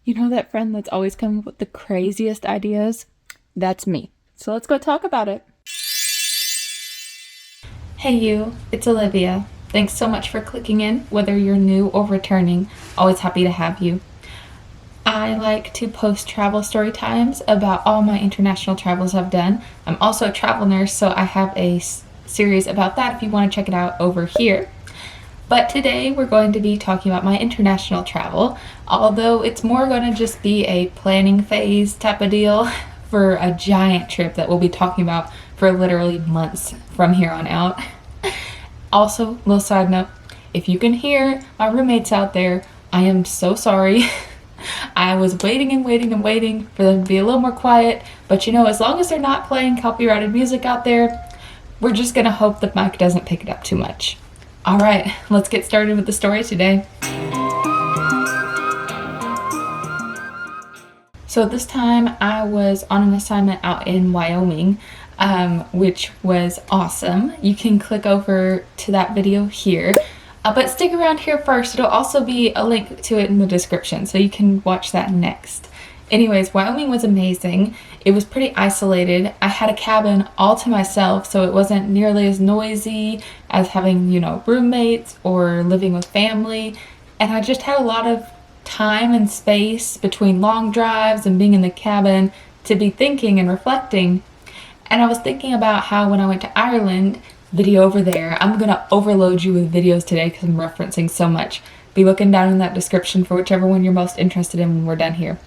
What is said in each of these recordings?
You know that friend that's always coming up with the craziest ideas? That's me. So let's go talk about it. Hey you, it's Olivia. Thanks so much for clicking in, whether you're new or returning. Always happy to have you. I like to post travel story times about all my international travels I've done. I'm also a travel nurse, so I have a series about that if you want to check it out over here. But today we're going to be talking about my international travel, although it's more going to just be a planning phase type of deal for a giant trip that we'll be talking about for literally months from here on out. Also, little side note, if you can hear my roommates out there, I am so sorry. I was waiting and waiting and waiting for them to be a little more quiet, but you know, as long as they're not playing copyrighted music out there, we're just gonna hope the mic doesn't pick it up too much. All right, let's get started with the story today. So this time I was on an assignment out in Wyoming, which was awesome. You can click over to that video here, but stick around here first. It'll also be a link to it in the description, so you can watch that next. Anyways, Wyoming was amazing. It was pretty isolated. I had a cabin all to myself, so it wasn't nearly as noisy as having, roommates or living with family. And I just had a lot of time and space between long drives and being in the cabin to be thinking and reflecting. And I was thinking about how when I went to Ireland, video over there, I'm gonna overload you with videos today because I'm referencing so much. Be looking down in that description for whichever one you're most interested in when we're done here.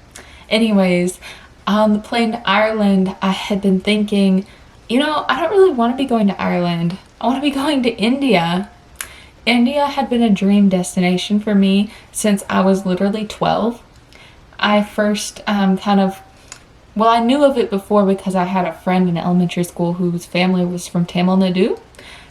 Anyways, on the plane to Ireland, I had been thinking, I don't really want to be going to Ireland. I want to be going to India. India had been a dream destination for me since I was literally 12. I first I knew of it before because I had a friend in elementary school whose family was from Tamil Nadu.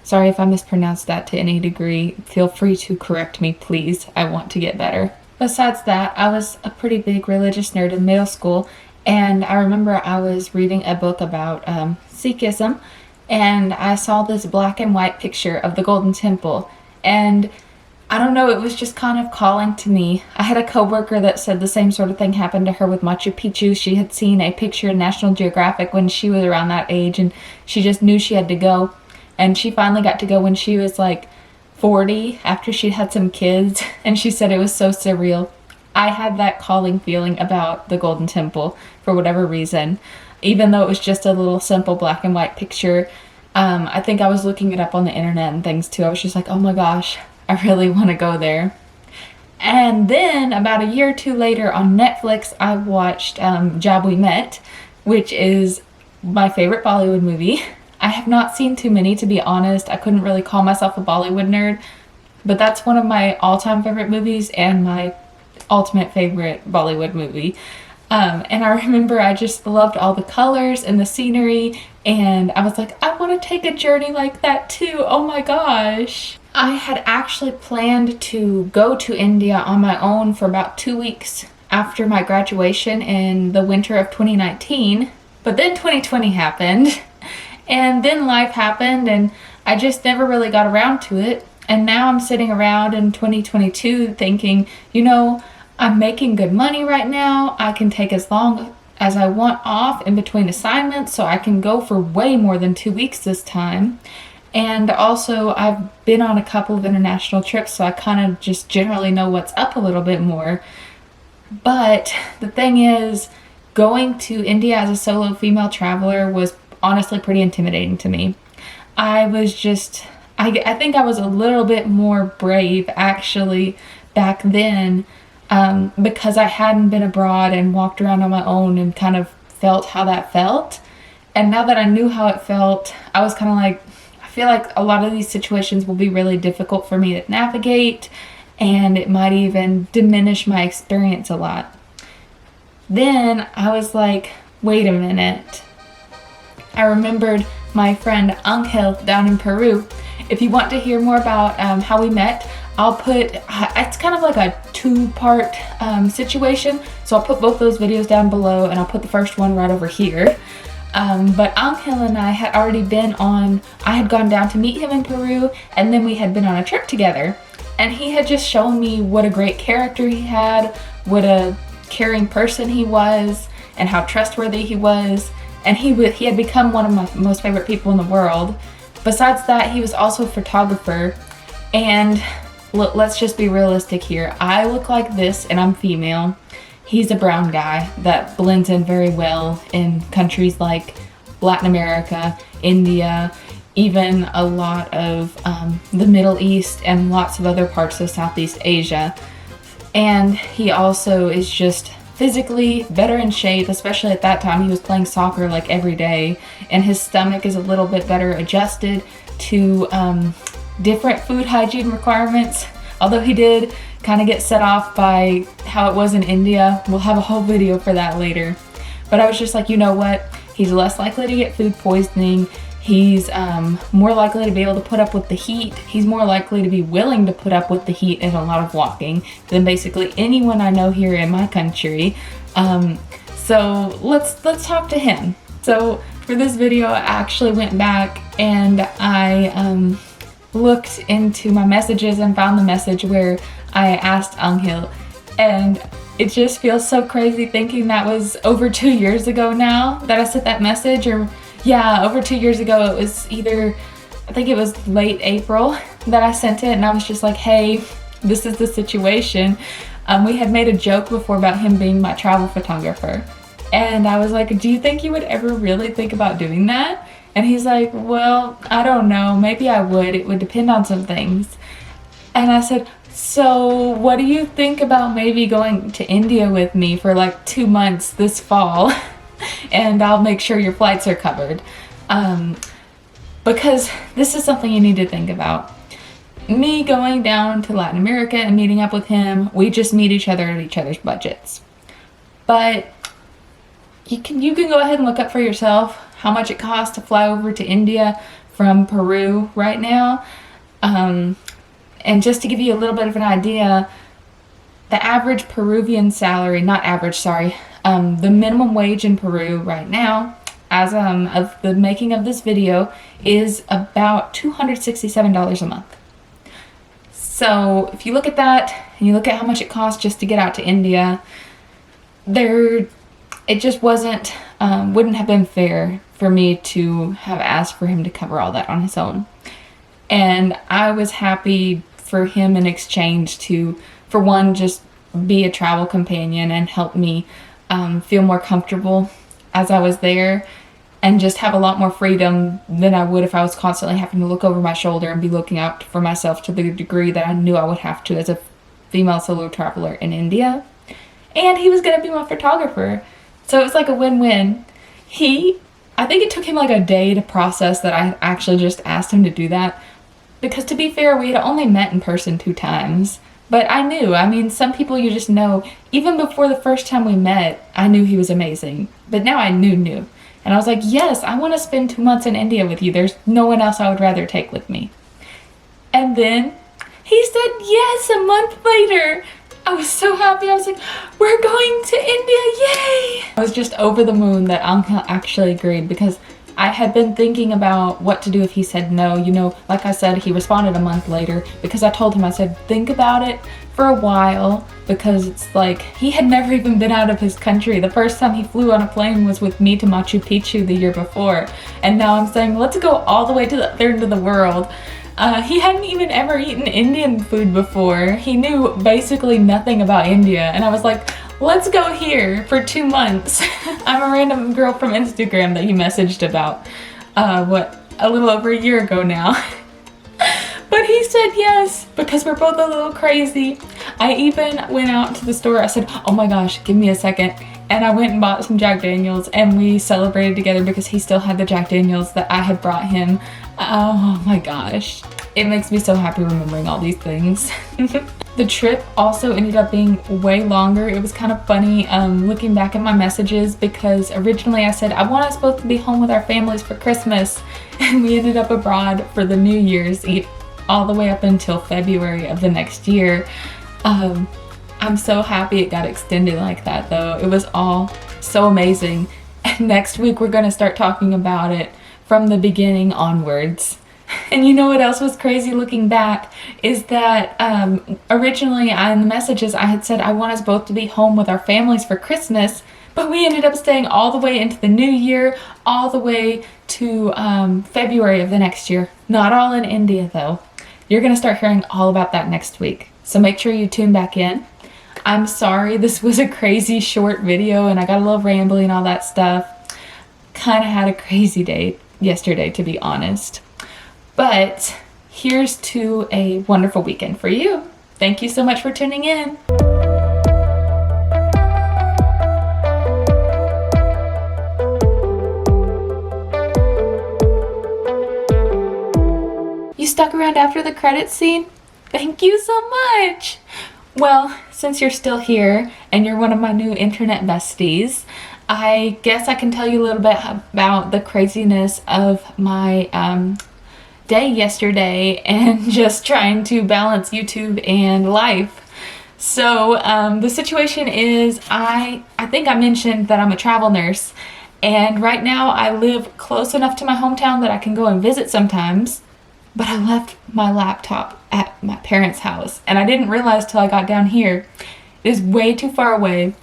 Sorry if I mispronounced that to any degree. Feel free to correct me, please. I want to get better. Besides that, I was a pretty big religious nerd in middle school, and I remember I was reading a book about Sikhism, and I saw this black and white picture of the Golden Temple, and I don't know, it was just kind of calling to me. I had a coworker that said the same sort of thing happened to her with Machu Picchu. She had seen a picture in National Geographic when she was around that age, and she just knew she had to go, and she finally got to go when she was like 40 after she'd had some kids, and she said it was so surreal. I had that calling feeling about the Golden Temple for whatever reason, even though it was just a little simple black and white picture. I think I was looking it up on the internet and things too. I was just like, oh my gosh, I really want to go there. And then about a year or two later on Netflix, I watched Jab We Met, which is my favorite Bollywood movie. I have not seen too many, to be honest. I couldn't really call myself a Bollywood nerd, but that's one of my all-time favorite movies and my ultimate favorite Bollywood movie. And I remember I just loved all the colors and the scenery, and I was like, I want to take a journey like that too. Oh my gosh. I had actually planned to go to India on my own for about 2 weeks after my graduation in the winter of 2019, but then 2020 happened. And then life happened, and I just never really got around to it. And now I'm sitting around in 2022 thinking, I'm making good money right now. I can take as long as I want off in between assignments, so I can go for way more than 2 weeks this time. And also, I've been on a couple of international trips, so I kind of just generally know what's up a little bit more. But the thing is, going to India as a solo female traveler was honestly pretty intimidating to me. I think I was a little bit more brave actually back then, because I hadn't been abroad and walked around on my own and kind of felt how that felt. And now that I knew how it felt, I was kind of like, I feel like a lot of these situations will be really difficult for me to navigate, and it might even diminish my experience a lot. Then I was like, wait a minute. I remembered my friend Angel down in Peru. If you want to hear more about how we met, I'll put, it's kind of like a two-part situation, so I'll put both those videos down below, and I'll put the first one right over here. But Angel and I had already I had gone down to meet him in Peru, and then we had been on a trip together. And he had just shown me what a great character he had, what a caring person he was and how trustworthy he was. And he had become one of my most favorite people in the world. Besides that, he was also a photographer. And look, let's just be realistic here. I look like this and I'm female. He's a brown guy that blends in very well in countries like Latin America, India, even a lot of the Middle East and lots of other parts of Southeast Asia. And he also is just physically better in shape, especially at that time. He was playing soccer like every day, and his stomach is a little bit better adjusted to different food hygiene requirements. Although he did kind of get set off by how it was in India. We'll have a whole video for that later. But I was just like, you know what? He's less likely to get food poisoning. He's more likely to be able to put up with the heat. He's more likely to be willing to put up with the heat and a lot of walking than basically anyone I know here in my country. So let's talk to him. So for this video, I actually went back and I looked into my messages and found the message where I asked Angel, and it just feels so crazy thinking that was over 2 years ago now that I sent that message. Or yeah, over 2 years ago. It was either, I think it was late April that I sent it, and I was just like, hey, this is the situation. We had made a joke before about him being my travel photographer, and I was like, do you think you would ever really think about doing that? And he's like, well, I don't know, maybe I would. It would depend on some things. And I said, so what do you think about maybe going to India with me for like 2 months this fall? And I'll make sure your flights are covered. Because this is something you need to think about. Me going down to Latin America and meeting up with him, we just meet each other at each other's budgets. But you can go ahead and look up for yourself how much it costs to fly over to India from Peru right now. And just to give you a little bit of an idea, the average Peruvian salary, not average, sorry, the minimum wage in Peru right now, as of the making of this video, is about $267 a month. So if you look at that and you look at how much it costs just to get out to India, it just wouldn't have been fair for me to have asked for him to cover all that on his own. And I was happy for him in exchange to, for one, just be a travel companion and help me feel more comfortable as I was there, and just have a lot more freedom than I would if I was constantly having to look over my shoulder and be looking out for myself to the degree that I knew I would have to as a female solo traveler in India. And he was going to be my photographer. So it was like a win-win. I think it took him like a day to process that I actually just asked him to do that. Because to be fair, we had only met in person 2 times. But I knew, I mean, some people you just know, even before the first time we met, I knew he was amazing. But now I knew. And I was like, yes, I want to spend 2 months in India with you. There's no one else I would rather take with me. And then he said yes a month later. I was so happy. I was like, we're going to India, yay! I was just over the moon that Angel actually agreed, because I had been thinking about what to do if he said no. You know, like I said, he responded a month later because I told him, I said, think about it for a while, because it's like he had never even been out of his country. The first time he flew on a plane was with me to Machu Picchu the year before. And now I'm saying, let's go all the way to the other end of the world. He hadn't even ever eaten Indian food before. He knew basically nothing about India. And I was like, let's go here for 2 months. I'm a random girl from Instagram that he messaged about, a little over a year ago now. But he said yes, because we're both a little crazy. I even went out to the store. I said, oh my gosh, give me a second. And I went and bought some Jack Daniels, and we celebrated together because he still had the Jack Daniels that I had brought him. Oh my gosh. It makes me so happy remembering all these things. The trip also ended up being way longer. It was kind of funny looking back at my messages, because originally I said I want us both to be home with our families for Christmas, and we ended up abroad for the New Year's Eve all the way up until February of the next year. I'm so happy it got extended like that though. It was all so amazing. And next week we're going to start talking about it from the beginning onwards. And you know what else was crazy looking back is that originally in the messages I had said I want us both to be home with our families for Christmas, but we ended up staying all the way into the new year, all the way to February of the next year. Not all in India though. You're going to start hearing all about that next week. So make sure you tune back in. I'm sorry this was a crazy short video and I got a little rambly and all that stuff. Kind of had a crazy day yesterday, to be honest. But here's to a wonderful weekend for you. Thank you so much for tuning in. You stuck around after the credits scene? Thank you so much. Well, since you're still here and you're one of my new internet besties, I guess I can tell you a little bit about the craziness of my day yesterday and just trying to balance YouTube and life. So the situation is I think I mentioned that I'm a travel nurse, and right now I live close enough to my hometown that I can go and visit sometimes, but I left my laptop at my parents' house and I didn't realize till I got down here. It is way too far away,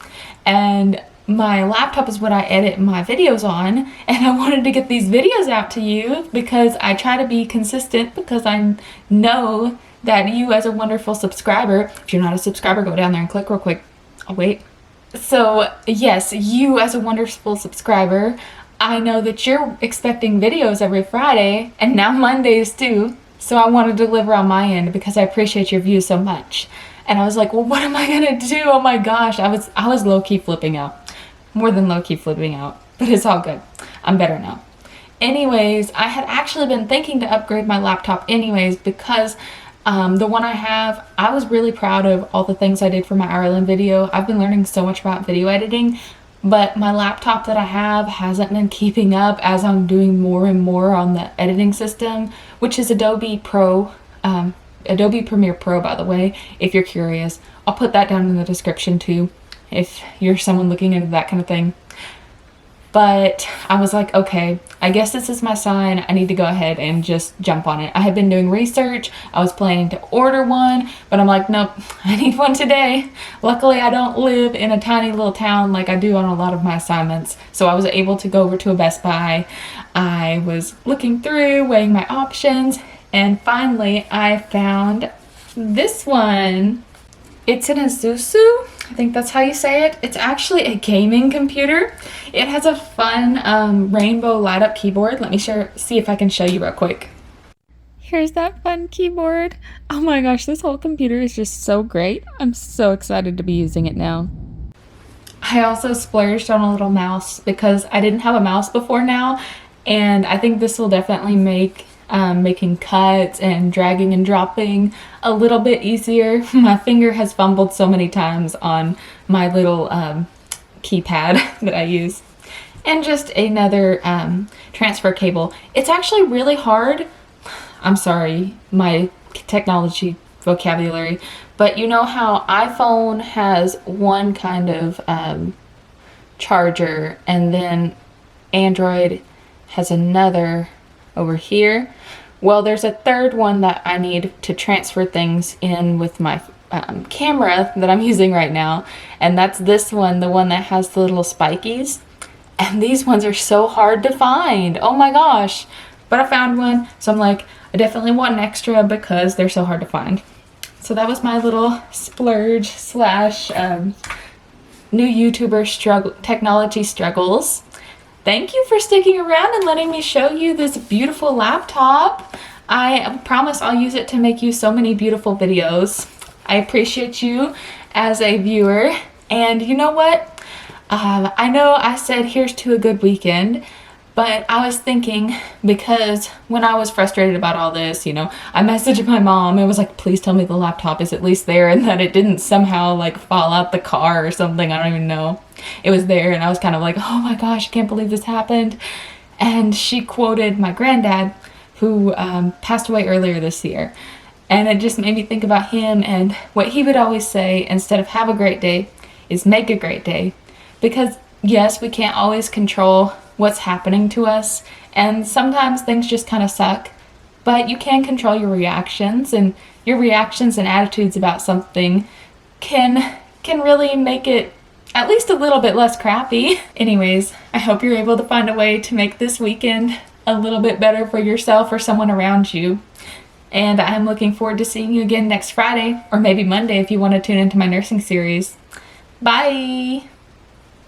and my laptop is what I edit my videos on, and I wanted to get these videos out to you because I try to be consistent, because I know that you as a wonderful subscriber, if you're not a subscriber, go down there and click real quick. I'll wait. So yes, you as a wonderful subscriber, I know that you're expecting videos every Friday and now Mondays too. So I want to deliver on my end because I appreciate your views so much. And I was like, well, what am I gonna do? Oh my gosh, I was low-key flipping out. More than low-key flipping out, but it's all good. I'm better now. Anyways, I had actually been thinking to upgrade my laptop anyways, because the one I have, I was really proud of all the things I did for my Ireland video. I've been learning so much about video editing, but my laptop that I have hasn't been keeping up as I'm doing more and more on the editing system, which is Adobe Pro, Adobe Premiere Pro, by the way, if you're curious. I'll put that down in the description too, if you're someone looking into that kind of thing. But I was like, okay, I guess this is my sign. I need to go ahead and just jump on it. I had been doing research. I was planning to order one, but I'm like, nope, I need one today. Luckily, I don't live in a tiny little town like I do on a lot of my assignments. So I was able to go over to a Best Buy. I was looking through, weighing my options, and finally I found this one. It's an ASUS, I think that's how you say it. It's actually a gaming computer. It has a fun rainbow light up keyboard. Let me see if I can show you real quick. Here's that fun keyboard. Oh my gosh, this whole computer is just so great. I'm so excited to be using it now. I also splurged on a little mouse because I didn't have a mouse before now, and I think this will definitely make making cuts and dragging and dropping a little bit easier. My finger has fumbled so many times on my little keypad that I use. And just another transfer cable. It's actually really hard. I'm sorry, my technology vocabulary, but you know how iPhone has one kind of charger, and then Android has another over here? Well, there's a third one that I need to transfer things in with my camera that I'm using right now, and that's this one, the one that has the little spikies. And these ones are so hard to find. Oh my gosh. But I found one, so I'm like, I definitely want an extra because they're so hard to find. So that was my little splurge slash new YouTuber technology struggles. Thank you for sticking around and letting me show you this beautiful laptop. I promise I'll use it to make you so many beautiful videos. I appreciate you as a viewer. And you know what? I know I said here's to a good weekend, but I was thinking, because when I was frustrated about all this, you know, I messaged my mom and was like, please tell me the laptop is at least there and that it didn't somehow like fall out the car or something. I don't even know. It was there, and I was kind of like, oh my gosh, I can't believe this happened. And she quoted my granddad, who passed away earlier this year. And it just made me think about him and what he would always say, instead of have a great day, is make a great day. Because yes, we can't always control what's happening to us, and sometimes things just kind of suck, but you can control your reactions, and your reactions and attitudes about something can really make it at least a little bit less crappy. Anyways, I hope you're able to find a way to make this weekend a little bit better for yourself or someone around you. And I'm looking forward to seeing you again next Friday, or maybe Monday if you want to tune into my nursing series. Bye!